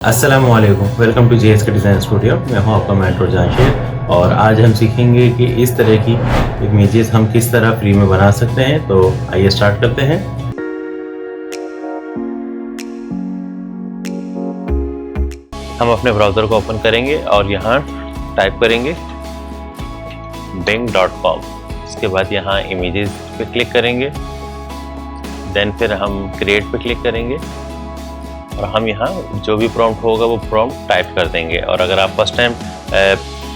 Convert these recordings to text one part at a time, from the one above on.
अस्सलामुअलैकुम, welcome to JSK design studio. मैं हूं आपका मेंटर जाशिर और आज हम सीखेंगे कि इस तरह की इमेजेस हम किस तरह फ्री में बना सकते हैं। तो आइए स्टार्ट करते हैं। हम अपने ब्राउज़र को ओपन करेंगे और यहाँ टाइप करेंगे bing.com। इसके बाद यहाँ इमेजेस पे क्लिक करेंगे, देन फिर हम क्रिएट पे क्लिक करेंगे और हम यहाँ जो भी प्रॉम्प्ट होगा वो प्रॉम्प्ट टाइप कर देंगे। और अगर आप फर्स्ट टाइम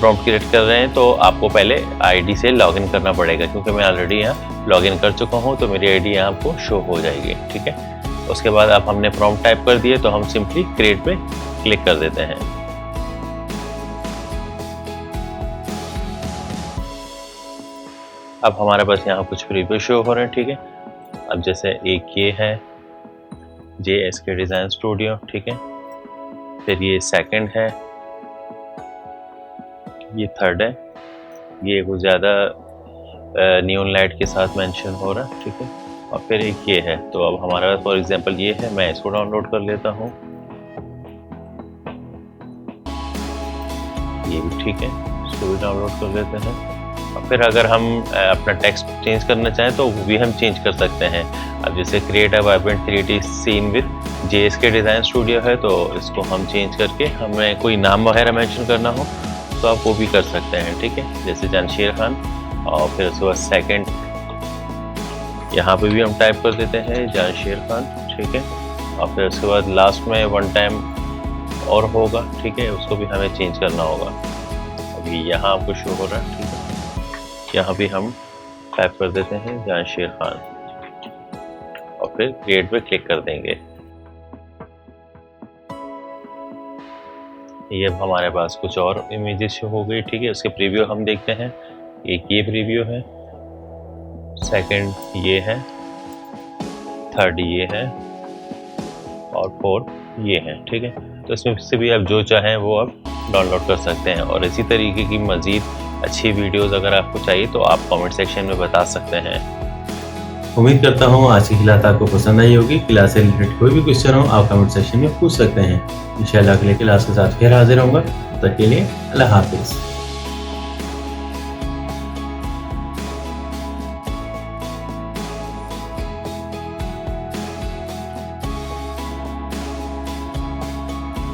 प्रॉम्प्ट क्रिएट कर रहे हैं तो आपको पहले आईडी से लॉगिन करना पड़ेगा, क्योंकि मैं ऑलरेडी यहाँ लॉगिन कर चुका हूँ तो मेरी आईडी यहाँ आपको शो हो जाएगी। ठीक है, उसके बाद आप हमने प्रॉम्प्ट टाइप कर दिए तो हम सिंपली क्रिएट पे क्लिक कर देते हैं। अब हमारे पास यहाँ कुछ प्रीव्यू शो हो रहे हैं। ठीक है, अब जैसे एक ये है JSK डिज़ाइन स्टूडियो, ठीक है, फिर ये सेकंड है, ये थर्ड है, ये कुछ ज़्यादा नियॉन लाइट के साथ मेंशन हो रहा है। ठीक है, और फिर एक ये है। तो अब हमारा फॉर एग्जांपल ये है, मैं इसको डाउनलोड कर लेता हूँ, ये भी ठीक है, इसको भी डाउनलोड कर लेते हैं। और फिर अगर हम अपना टेक्स्ट चेंज करना चाहें तो वो भी हम चेंज कर सकते हैं। अब जैसे create a vibrant 3D scene with JSK design studio है, तो इसको हम चेंज करके हमें कोई नाम वगैरह मेंशन करना हो तो आप वो भी कर सकते हैं। ठीक है, जैसे जाशिर खान, और फिर उसके बाद सेकेंड यहाँ पे भी हम टाइप कर देते हैं जाशिर खान। ठीक है, और फिर उसके बाद लास्ट में वन टाइम और होगा। ठीक है, उसको भी हमें चेंज करना होगा। अभी यहाँ आपको शो हो रहा है। ठीक है, यहाँ भी हम टाइप कर देते हैं जाशिर खान और फिर क्रिएट पे क्लिक कर देंगे। ये अब हमारे पास कुछ और इमेजेस शो हो गई। ठीक है, उसके प्रीव्यू हम देखते हैं। एक ये प्रीव्यू है, सेकंड ये है, थर्ड ये है और फोर्थ ये है। ठीक है, तो इसमें से भी आप जो चाहें वो आप डाउनलोड कर सकते हैं। और इसी तरीके की मज़ीद अच्छी वीडियोस अगर आपको चाहिए तो आप कमेंट सेक्शन में बता सकते हैं। उम्मीद करता हूँ आज की क्लास आपको पसंद आई होगी। क्लास से रिलेटेड कोई भी क्वेश्चन हो आप कमेंट सेक्शन में पूछ सकते हैं। इंशाल्लाह अगले क्लास के साथ फिर हाजिर होऊंगा। तब तक के लिए अल्लाह हाफिज़।